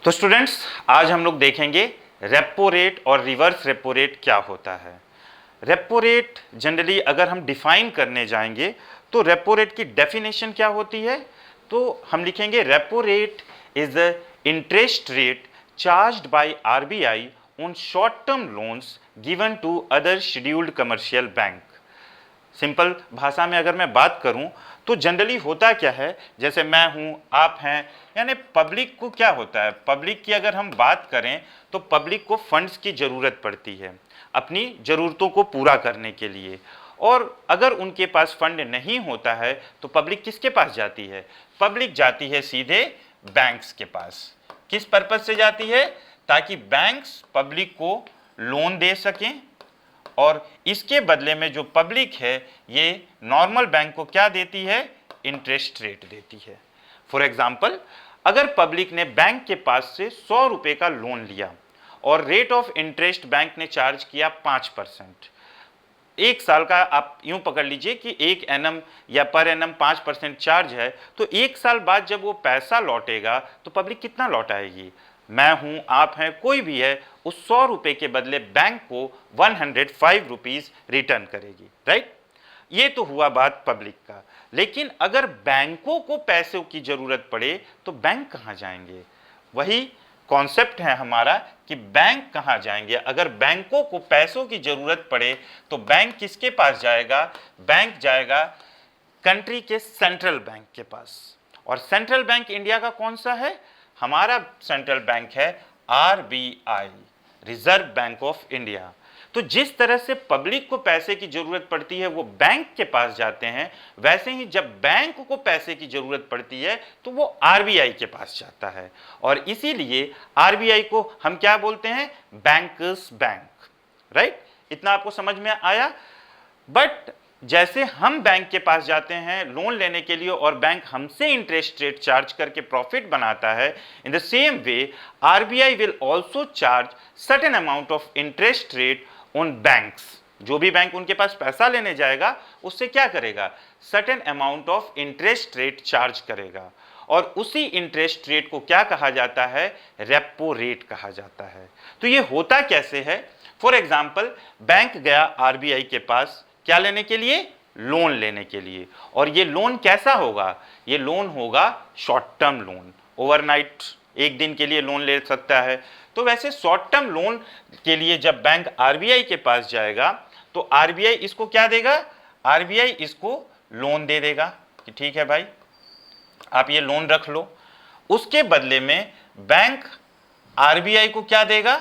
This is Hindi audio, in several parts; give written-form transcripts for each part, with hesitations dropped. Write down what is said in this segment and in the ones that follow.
तो स्टूडेंट्स, आज हम लोग देखेंगे रेपो रेट और रिवर्स रेपो रेट क्या होता है। रेपो रेट जनरली अगर हम डिफाइन करने जाएंगे तो रेपो रेट की डेफिनेशन क्या होती है, तो हम लिखेंगे repo rate is the interest rate charged by RBI on short term loans given to other scheduled commercial bank. Simple भाषा में अगर मैं बात करूं तो जनरली होता क्या है, जैसे मैं हूं, आप हैं, यानी पब्लिक को क्या होता है, पब्लिक की अगर हम बात करें तो पब्लिक को फंड्स की ज़रूरत पड़ती है अपनी ज़रूरतों को पूरा करने के लिए। और अगर उनके पास फंड नहीं होता है तो पब्लिक किसके पास जाती है? पब्लिक जाती है सीधे बैंक्स के पास। किस पर्पज़ से जाती है? ताकि बैंक्स पब्लिक को लोन दे सकें और इसके बदले में जो पब्लिक है ये नॉर्मल बैंक को क्या देती है? इंटरेस्ट रेट देती है। फॉर एग्जाम्पल, अगर पब्लिक ने बैंक के पास से 100 रुपये का लोन लिया और रेट ऑफ इंटरेस्ट बैंक ने चार्ज किया 5%, एक साल का आप यूं पकड़ लीजिए कि 1 एनम या पर एनम 5% चार्ज है, तो एक साल बाद जब वो पैसा लौटेगा तो पब्लिक कितना लौटाएगी? मैं हूं, आप हैं, कोई भी है, उस 100 रुपये के बदले बैंक को 105 रुपीज़ रिटर्न करेगी। राइट? ये तो हुआ बात पब्लिक का। लेकिन अगर बैंकों को पैसों की जरूरत पड़े तो बैंक कहाँ जाएंगे? वही कॉन्सेप्ट है हमारा कि बैंक कहाँ जाएंगे। अगर बैंकों को पैसों की जरूरत पड़े तो बैंक किसके पास जाएगा? बैंक जाएगा कंट्री के सेंट्रल बैंक के पास। और सेंट्रल बैंक इंडिया का कौन सा है? हमारा सेंट्रल बैंक है RBI, reserve bank of India. तो जिस तरह से पब्लिक को पैसे की जरूरत पड़ती है वो बैंक के पास जाते हैं, वैसे ही जब बैंक को पैसे की जरूरत पड़ती है तो वो आरबीआई के पास जाता है। और इसीलिए आरबीआई को हम क्या बोलते हैं? Bankers bank. राइट? इतना आपको समझ में आया? बट जैसे हम बैंक के पास जाते हैं लोन लेने के लिए और बैंक हमसे इंटरेस्ट रेट चार्ज करके प्रॉफिट बनाता है, in the same way RBI will also charge certain amount of interest rate on banks. जो भी बैंक उनके पास पैसा लेने जाएगा उससे क्या करेगा? Certain amount of interest rate charge करेगा। और उसी इंटरेस्ट रेट को क्या कहा जाता है? रेपो रेट कहा जाता है। तो ये होता कैसे है? फॉर एग्जाम्पल, बैंक गया आरबीआई के पास क्या लेने के लिए? लोन लेने के लिए। और ये लोन कैसा होगा? ये लोन होगा शॉर्ट टर्म लोन, ओवरनाइट, एक दिन के लिए लोन ले सकता है। तो वैसे शॉर्ट टर्म लोन के लिए जब बैंक आरबीआई के पास जाएगा तो आरबीआई इसको क्या देगा? आरबीआई इसको लोन दे देगा कि ठीक है भाई, आप ये लोन रख लो। उसके बदले में बैंक आरबीआई को क्या देगा?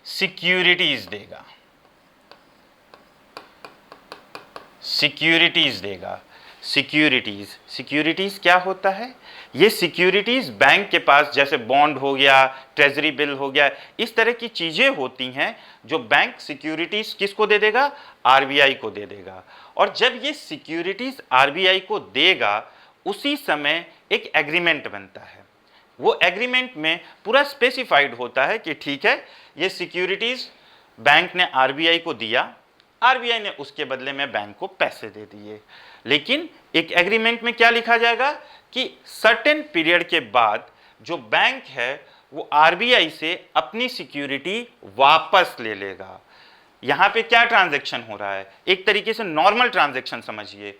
सिक्योरिटीज देगा। सिक्योरिटीज देगा। सिक्योरिटीज क्या होता है? ये सिक्योरिटीज बैंक के पास, जैसे बॉन्ड हो गया, ट्रेजरी बिल हो गया, इस तरह की चीजें होती हैं जो बैंक सिक्योरिटीज किसको दे देगा? आरबीआई को दे देगा। और जब ये सिक्योरिटीज आरबीआई को देगा उसी समय एक एग्रीमेंट बनता है। वो एग्रीमेंट में पूरा स्पेसिफाइड होता है कि ठीक है, ये सिक्योरिटीज बैंक ने आरबीआई को दिया, आरबीआई ने उसके बदले में बैंक को पैसे दे दिए। लेकिन एक एग्रीमेंट में क्या लिखा जाएगा कि सर्टेन पीरियड के बाद जो बैंक है वो आरबीआई से अपनी सिक्योरिटी वापस ले लेगा। यहां पे क्या ट्रांजैक्शन हो रहा है? एक तरीके से नॉर्मल ट्रांजैक्शन समझिए।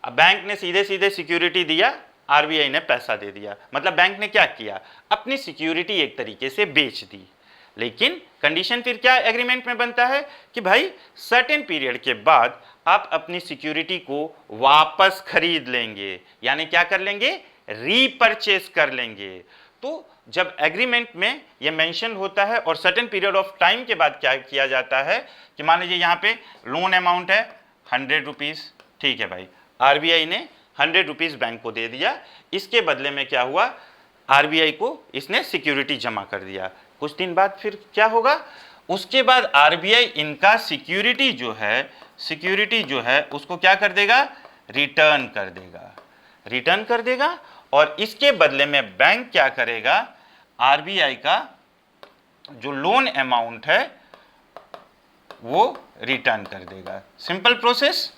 बैंक ने सीधे सीधे सिक्योरिटी दिया, आरबीआई ने पैसा दे दिया, मतलब बैंक ने क्या किया? अपनी सिक्योरिटी एक तरीके से बेच दी। लेकिन कंडीशन फिर क्या एग्रीमेंट में बनता है कि भाई सर्टेन पीरियड के बाद आप अपनी सिक्योरिटी को वापस खरीद लेंगे, यानी क्या कर लेंगे? रीपरचेस कर लेंगे। तो जब एग्रीमेंट में ये मेंशन होता है और सर्टेन पीरियड ऑफ टाइम के बाद क्या किया जाता है कि मान लीजिए यहाँ पे लोन अमाउंट है 100 रुपीज़, ठीक है भाई, आरबीआई ने 100 रुपीज़ बैंक को दे दिया। इसके बदले में क्या हुआ? आरबीआई को इसने सिक्योरिटी जमा कर दिया। कुछ दिन बाद फिर क्या होगा? उसके बाद आरबीआई इनका सिक्योरिटी जो है उसको क्या कर देगा? रिटर्न कर देगा। और इसके बदले में बैंक क्या करेगा? आरबीआई का जो लोन अमाउंट है वो रिटर्न कर देगा। Simple process.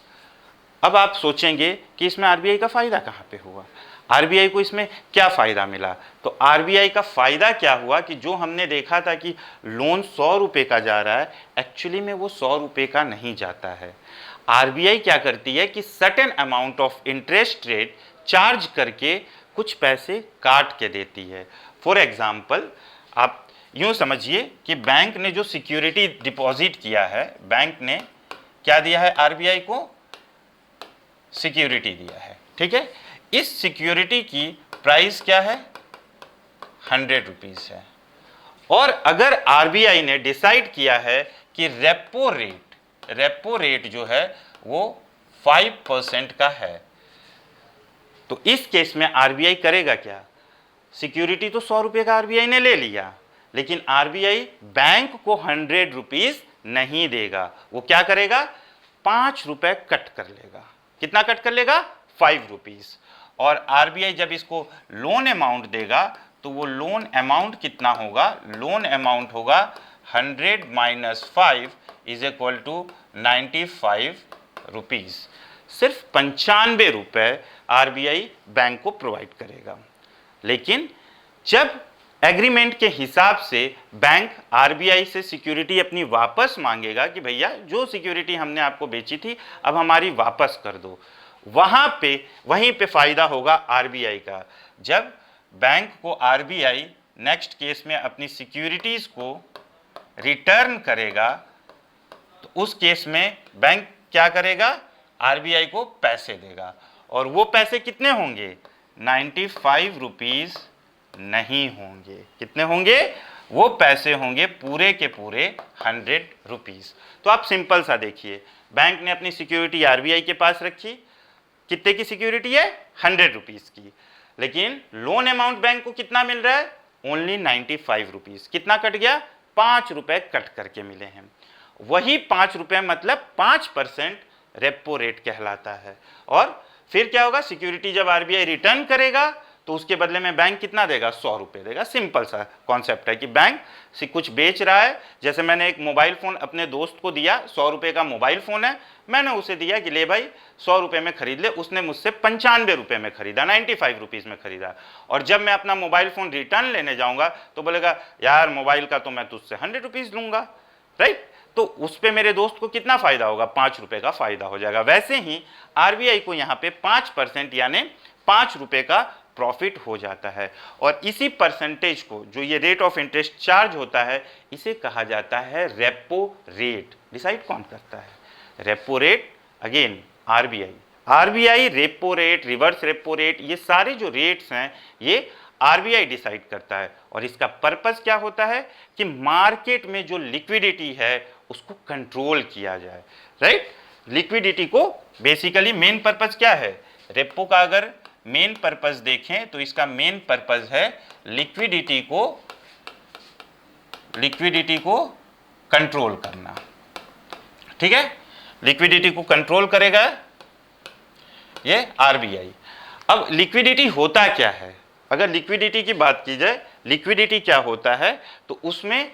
अब आप सोचेंगे कि इसमें आरबीआई का फायदा कहाँ पे हुआ? आरबीआई को इसमें क्या फ़ायदा मिला? तो आरबीआई का फ़ायदा क्या हुआ कि जो हमने देखा था कि लोन 100 रुपये का जा रहा है, एक्चुअली में वो 100 रुपये का नहीं जाता है। आरबीआई क्या करती है कि certain amount of interest rate charge करके कुछ पैसे काट के देती है। फॉर एग्जाम्पल, आप यूँ समझिए कि बैंक ने जो सिक्योरिटी डिपॉजिट किया है, बैंक ने क्या दिया है आरबीआई को? सिक्योरिटी दिया है, ठीक है। इस सिक्योरिटी की प्राइस क्या है? 100 रुपीज़ है। और अगर आरबीआई ने डिसाइड किया है कि रेपो रेट जो है वो 5% का है, तो इस केस में आरबीआई करेगा क्या? सिक्योरिटी तो 100 रुपये का आरबीआई ने ले लिया, लेकिन आरबीआई बैंक को 100 रुपीज़ नहीं देगा। वो क्या करेगा? 5 रुपये कट कर लेगा। कितना कट कर लेगा? 5 रुपीज़। और आरबीआई जब इसको लोन अमाउंट देगा तो वो लोन अमाउंट कितना होगा? लोन अमाउंट होगा 100 minus 5 is equal to 95 rupees. सिर्फ 95 रुपये आरबीआई बैंक को प्रोवाइड करेगा। लेकिन जब एग्रीमेंट के हिसाब से बैंक आरबीआई से सिक्योरिटी अपनी वापस मांगेगा कि भैया जो सिक्योरिटी हमने आपको बेची थी अब हमारी वापस कर दो, वहीं पे फायदा होगा आरबीआई का। जब बैंक को आरबीआई नेक्स्ट केस में अपनी सिक्योरिटीज को रिटर्न करेगा तो उस केस में बैंक क्या करेगा? आरबीआई को पैसे देगा। और वो पैसे कितने होंगे? 95 रुपीज़ नहीं होंगे। कितने होंगे? वो पैसे होंगे पूरे के पूरे 100 रुपीज़। तो आप सिंपल सा देखिए, बैंक ने अपनी सिक्योरिटी आरबीआई के पास रखी। कितने की सिक्योरिटी है? 100 रुपीज़ की। लेकिन लोन अमाउंट बैंक को कितना मिल रहा है? Only 95 rupees. कितना कट गया? 5 रुपये कट करके मिले हैं। वही 5 रुपये मतलब 5% रेपो रेट कहलाता है। और फिर क्या होगा? सिक्योरिटी जब आरबीआई रिटर्न करेगा तो उसके बदले में बैंक कितना देगा? 100 रुपये देगा। सिंपल सा कॉन्सेप्ट है कि बैंक से कुछ बेच रहा है। जैसे मैंने एक मोबाइल फ़ोन अपने दोस्त को दिया, 100 रुपये का मोबाइल फ़ोन है, मैंने उसे दिया कि ले भाई 100 रुपये में खरीद ले। उसने मुझसे 95 रुपये में खरीदा, 95 रुपीज़ में खरीदा। और जब मैं अपना मोबाइल फ़ोन रिटर्न लेने जाऊँगा तो बोलेगा यार मोबाइल का तो मैं तुझसे 100 रुपीज़ लूँगा, राइट? तो उस पर मेरे दोस्त को कितना फ़ायदा होगा? 5 रुपये का फ़ायदा हो जाएगा। वैसे ही आरबीआई को यहाँ पे 5% यानी 5 रुपये का प्रॉफिट हो जाता है। और इसी परसेंटेज को, जो ये रेट ऑफ इंटरेस्ट चार्ज होता है, इसे कहा जाता है रेपो रेट। डिसाइड कौन करता है? Repo rate, again RBI repo rate, reverse repo rate, ये सारे जो रेट्स हैं ये आरबीआई डिसाइड करता है। और इसका पर्पस क्या होता है कि मार्केट में जो लिक्विडिटी है उसको कंट्रोल किया जाए, राइट? लिक्विडिटी को बेसिकली मेन पर्पस क्या है? रेपो का अगर मेन पर्पस देखें तो इसका मेन पर्पस है लिक्विडिटी को कंट्रोल करना, ठीक है? लिक्विडिटी को कंट्रोल करेगा ये आरबीआई। अब लिक्विडिटी होता क्या है? अगर लिक्विडिटी की बात की जाए, लिक्विडिटी क्या होता है तो उसमें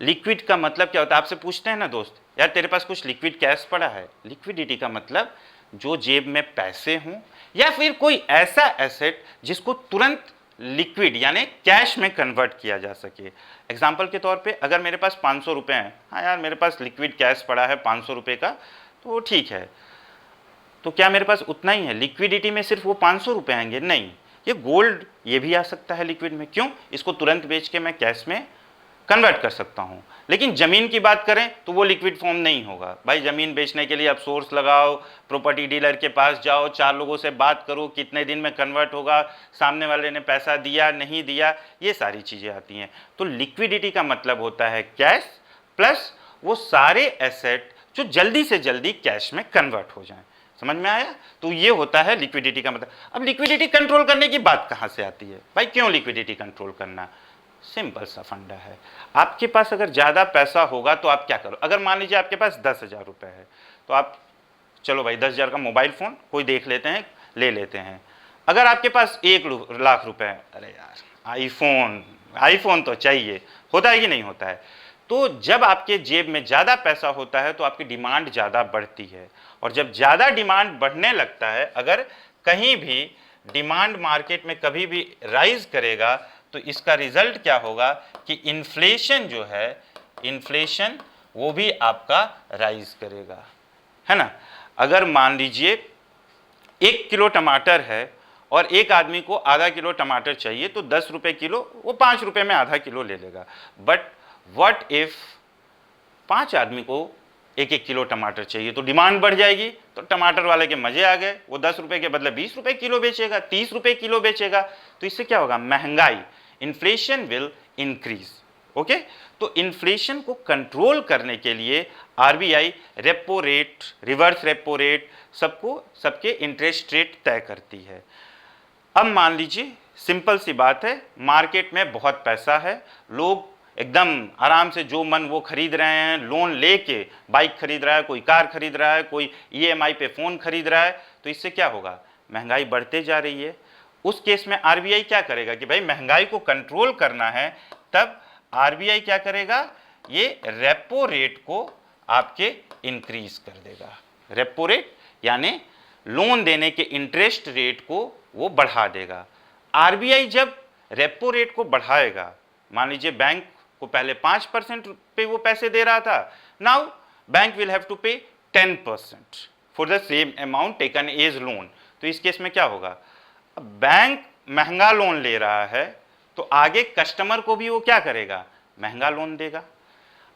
लिक्विड का मतलब क्या होता है? आपसे पूछते हैं ना दोस्त, यार तेरे पास कुछ लिक्विड कैश पड़ा है? लिक्विडिटी का मतलब जो जेब में पैसे हों या फिर कोई ऐसा एसेट जिसको तुरंत लिक्विड यानी कैश में कन्वर्ट किया जा सके। एग्जाम्पल के तौर पे अगर मेरे पास 500 रुपये हैं, हाँ यार मेरे पास लिक्विड कैश पड़ा है 500 रुपये का, तो ठीक है। तो क्या मेरे पास उतना ही है? लिक्विडिटी में सिर्फ वो 500 रुपये आएंगे? नहीं, ये गोल्ड ये भी आ सकता है लिक्विड में। क्यों? इसको तुरंत बेच के मैं कैश में कन्वर्ट कर सकता हूँ। लेकिन ज़मीन की बात करें तो वो लिक्विड फॉर्म नहीं होगा। भाई ज़मीन बेचने के लिए आप सोर्स लगाओ, प्रॉपर्टी डीलर के पास जाओ, 4 लोगों से बात करो कितने दिन में कन्वर्ट होगा, सामने वाले ने पैसा दिया नहीं दिया, ये सारी चीज़ें आती हैं। तो लिक्विडिटी का मतलब होता है कैश प्लस वो सारे एसेट जो जल्दी से जल्दी कैश में कन्वर्ट हो जाएं। समझ में आया? तो ये होता है लिक्विडिटी का मतलब। अब लिक्विडिटी कंट्रोल करने की बात कहाँ से आती है? भाई क्यों लिक्विडिटी कंट्रोल करना? सिंपल सा फंडा है। आपके पास अगर ज़्यादा पैसा होगा तो आप क्या करो? अगर मान लीजिए आपके पास 10,000 रुपये है तो आप चलो भाई 10,000 का मोबाइल फ़ोन कोई देख लेते हैं, ले लेते हैं। अगर आपके पास 1,00,000 रुपये है, अरे यार आईफोन तो चाहिए, होता है कि नहीं होता है? तो जब आपके जेब में ज़्यादा पैसा होता है तो आपकी डिमांड ज़्यादा बढ़ती है। और जब ज़्यादा डिमांड बढ़ने लगता है, अगर कहीं भी डिमांड मार्केट में कभी भी राइज करेगा तो इसका रिजल्ट क्या होगा कि इन्फ्लेशन जो है, इन्फ्लेशन वो भी आपका राइज करेगा, है ना। अगर मान लीजिए 1 किलो टमाटर है और एक आदमी को आधा किलो टमाटर चाहिए तो 10 रुपये किलो, वो 5 रुपये में आधा किलो ले लेगा। बट व्हाट इफ 5 आदमी को 1-1 किलो टमाटर चाहिए, तो डिमांड बढ़ जाएगी, तो टमाटर वाले के मजे आ गए, वो 10 रुपये के बदले 20 रुपये किलो बेचेगा, 30 रुपये किलो बेचेगा। तो इससे क्या होगा, महंगाई, इन्फ्लेशन विल इंक्रीज। ओके, तो इन्फ्लेशन को कंट्रोल करने के लिए RBI repo rate, reverse repo rate, सबके इंटरेस्ट रेट तय करती है। अब मान लीजिए सिंपल सी बात है, मार्केट में बहुत पैसा है, लोग एकदम आराम से जो मन वो खरीद रहे हैं, लोन लेके बाइक खरीद रहा है, कोई कार खरीद रहा है, कोई ईएमआई पे फ़ोन खरीद रहा है। तो इससे क्या होगा, महंगाई बढ़ते जा रही है। उस केस में आरबीआई क्या करेगा कि भाई महंगाई को कंट्रोल करना है, तब आरबीआई क्या करेगा, ये रेपो रेट को आपके इंक्रीज कर देगा। रेपो रेट यानी लोन देने के इंटरेस्ट रेट को वो बढ़ा देगा। आरबीआई जब रेपो रेट को बढ़ाएगा, मान लीजिए बैंक को पहले 5% पे वो पैसे दे रहा था, now bank will have to pay 10% for the same amount taken as loan. तो इस केस में क्या होगा, अब बैंक महंगा लोन ले रहा है तो आगे कस्टमर को भी वो क्या करेगा, महंगा लोन देगा।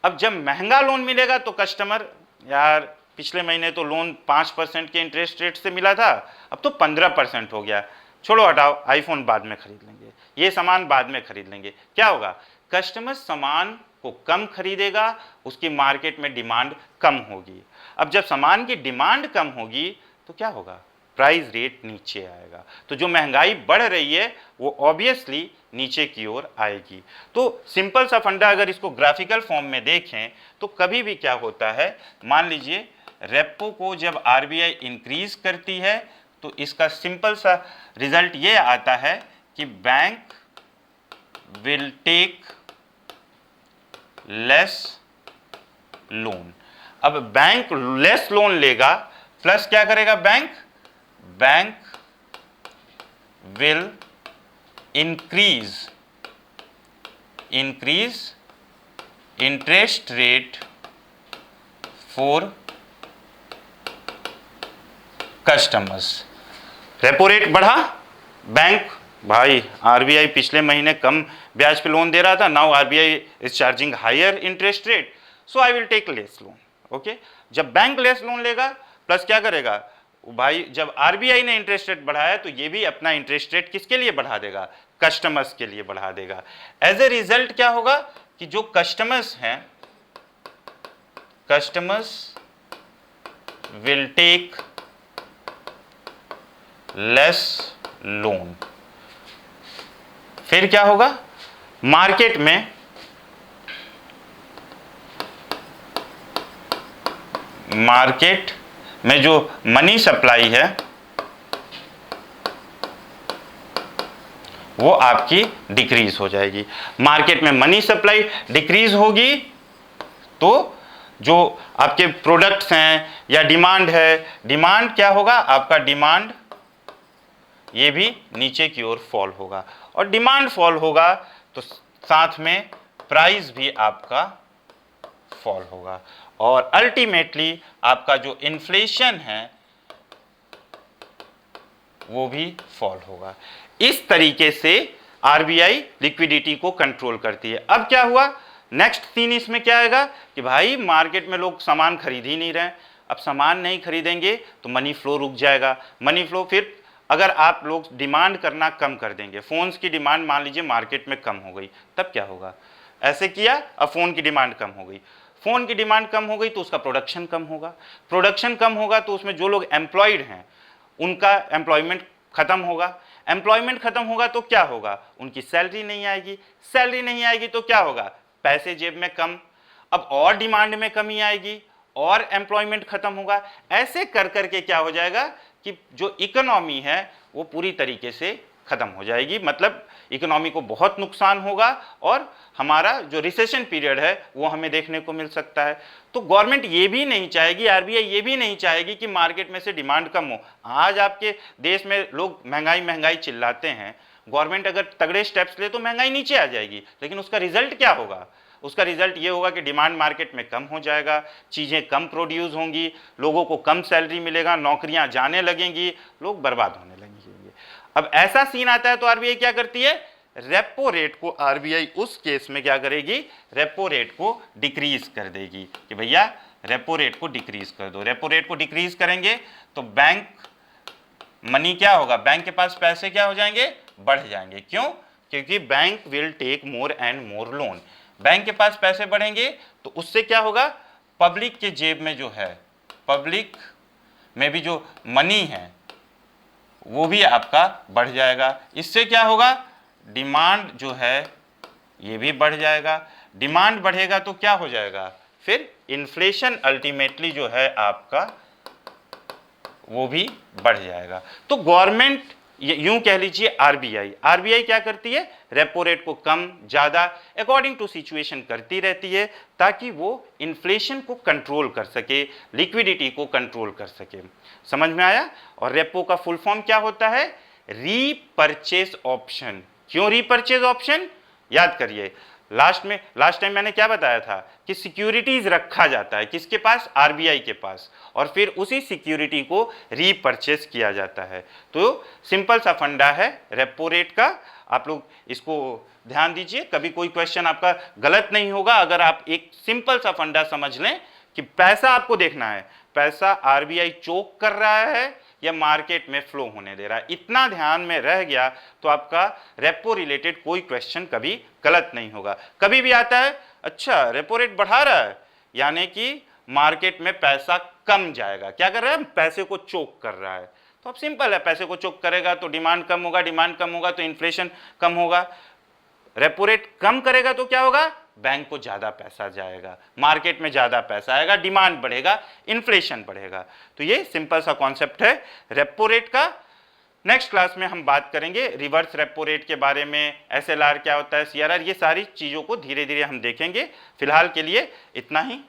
अब जब महंगा लोन मिलेगा तो कस्टमर, यार पिछले महीने तो लोन 5% के इंटरेस्ट रेट से मिला था, अब तो 15% हो गया, छोड़ो हटाओ, आईफोन बाद में खरीद लेंगे, ये सामान बाद में खरीद लेंगे। क्या होगा, कस्टमर सामान को कम खरीदेगा, उसकी मार्केट में डिमांड कम होगी। अब जब सामान की डिमांड कम होगी तो क्या होगा, प्राइस रेट नीचे आएगा। तो जो महंगाई बढ़ रही है वो ऑब्वियसली नीचे की ओर आएगी। तो सिंपल सा फंडा अगर इसको ग्राफिकल फॉर्म में देखें तो कभी भी क्या होता है, मान लीजिए रेपो को जब आरबीआई इंक्रीज करती है तो इसका सिंपल सा रिजल्ट ये आता है कि bank will take less loan. अब बैंक लेस लोन लेगा, प्लस क्या करेगा bank will increase interest rate for customers. Repo rate बढ़ा, बैंक, भाई आरबीआई पिछले महीने कम ब्याज पे लोन दे रहा था, now RBI is charging higher interest rate, so I will take less loan. Okay, जब बैंक लेस लोन लेगा, प्लस क्या करेगा भाई, जब आरबीआई ने इंटरेस्ट रेट बढ़ाया तो ये भी अपना इंटरेस्ट रेट किसके लिए बढ़ा देगा, कस्टमर्स के लिए बढ़ा देगा। एज ए रिजल्ट क्या होगा कि जो कस्टमर्स हैं, customers will take less loan. फिर क्या होगा, मार्केट में जो मनी सप्लाई है वो आपकी डिक्रीज हो जाएगी। मार्केट में मनी सप्लाई डिक्रीज होगी तो जो आपके प्रोडक्ट्स हैं या डिमांड है, डिमांड क्या होगा, आपका डिमांड ये भी नीचे की ओर फॉल होगा, और डिमांड फॉल होगा तो साथ में प्राइस भी आपका फॉल होगा, और अल्टीमेटली आपका जो इन्फ्लेशन है वो भी फॉल होगा। इस तरीके से आरबीआई लिक्विडिटी को कंट्रोल करती है। अब क्या हुआ, नेक्स्ट सीन इसमें क्या आएगा कि भाई मार्केट में लोग सामान खरीद ही नहीं रहे, अब सामान नहीं खरीदेंगे तो मनी फ्लो रुक जाएगा। मनी फ्लो, फिर अगर आप लोग डिमांड करना कम कर देंगे, फ़ोन्स की डिमांड मान लीजिए मार्केट में कम हो गई, तब क्या होगा, ऐसे किया, अब फ़ोन की डिमांड कम हो गई, फ़ोन की डिमांड कम हो गई तो उसका प्रोडक्शन कम होगा, प्रोडक्शन कम होगा तो उसमें जो लोग एम्प्लॉयड हैं उनका एम्प्लॉयमेंट खत्म होगा, एम्प्लॉयमेंट खत्म होगा तो क्या होगा, उनकी सैलरी नहीं आएगी, सैलरी नहीं आएगी तो क्या होगा, पैसे जेब में कम, अब और डिमांड में कमी आएगी और एम्प्लॉयमेंट खत्म होगा। ऐसे कर करके क्या हो जाएगा कि जो इकोनॉमी है वो पूरी तरीके से खत्म हो जाएगी, मतलब इकोनॉमी को बहुत नुकसान होगा और हमारा जो रिसेशन पीरियड है वो हमें देखने को मिल सकता है। तो गवर्नमेंट ये भी नहीं चाहेगी, आरबीआई ये भी नहीं चाहेगी कि मार्केट में से डिमांड कम हो। आज आपके देश में लोग महंगाई महंगाई चिल्लाते हैं, गवर्नमेंट अगर तगड़े स्टेप्स ले तो महंगाई नीचे आ जाएगी, लेकिन उसका रिजल्ट क्या होगा? उसका रिजल्ट ये होगा कि डिमांड मार्केट में कम हो जाएगा, चीज़ें कम प्रोड्यूस होंगी, लोगों को कम सैलरी मिलेगा, नौकरियां जाने लगेंगी, लोग बर्बाद होने लगेंगे। अब ऐसा सीन आता है तो आरबीआई क्या करती है? रेपो रेट को आरबीआई उस केस में क्या करेगी? रेपो रेट को डिक्रीज कर देगी कि भैया रेपो रेट को डिक्रीज कर दो। रेपो रेट को डिक्रीज करेंगे तो बैंक मनी क्या होगा? बैंक के पास पैसे क्या हो जाएंगे? बढ़ जाएंगे। क्यों? क्योंकि bank will take more and more loan. Bank के पास पैसे बढ़ेंगे तो उससे क्या होगा? पब्लिक के जेब में जो है, पब्लिक में भी जो मनी है वो भी आपका बढ़ जाएगा। इससे क्या होगा? डिमांड जो है ये भी बढ़ जाएगा। डिमांड बढ़ेगा तो क्या हो जाएगा? फिर इन्फ्लेशन अल्टीमेटली जो है आपका वो भी बढ़ जाएगा। तो गवर्नमेंट यूं कह लीजिए आरबीआई क्या करती है? रेपो रेट को कम ज़्यादा अकॉर्डिंग टू सिचुएशन करती रहती है ताकि वो इन्फ्लेशन को कंट्रोल कर सके, लिक्विडिटी को कंट्रोल कर सके। समझ में आया? और रेपो का फुल फॉर्म क्या होता है? Repurchase option. क्यों रीपरचेज ऑप्शन? याद करिए, लास्ट टाइम मैंने क्या बताया था कि सिक्योरिटीज रखा जाता है किसके पास? आरबीआई के पास, और फिर उसी सिक्योरिटी को रीपरचेज किया जाता है। तो सिंपल सा फंडा है रेपो रेट का, आप लोग इसको ध्यान दीजिए, कभी कोई क्वेश्चन आपका गलत नहीं होगा अगर आप एक सिंपल सा फंडा समझ लें कि पैसा आपको देखना है, पैसा आरबीआई चोक कर रहा है या मार्केट में फ्लो होने दे रहा है। इतना ध्यान में रह गया तो आपका रेपो रिलेटेड कोई क्वेश्चन कभी गलत नहीं होगा। कभी भी आता है अच्छा रेपो रेट बढ़ा रहा है यानी कि मार्केट में पैसा कम जाएगा, क्या कर रहा है? पैसे को चोक कर रहा है। तो अब सिंपल है, पैसे को चोक करेगा तो डिमांड कम होगा, डिमांड कम होगा तो इन्फ्लेशन कम होगा। रेपो रेट कम करेगा तो क्या होगा? बैंक को ज्यादा पैसा जाएगा, मार्केट में ज्यादा पैसा आएगा, डिमांड बढ़ेगा, इन्फ्लेशन बढ़ेगा। तो ये सिंपल सा कॉन्सेप्ट है रेपो रेट का। नेक्स्ट क्लास में हम बात करेंगे रिवर्स रेपो रेट के बारे में, एसएलआर क्या होता है, सीआरआर, ये सारी चीजों को धीरे धीरे हम देखेंगे। फिलहाल के लिए इतना ही।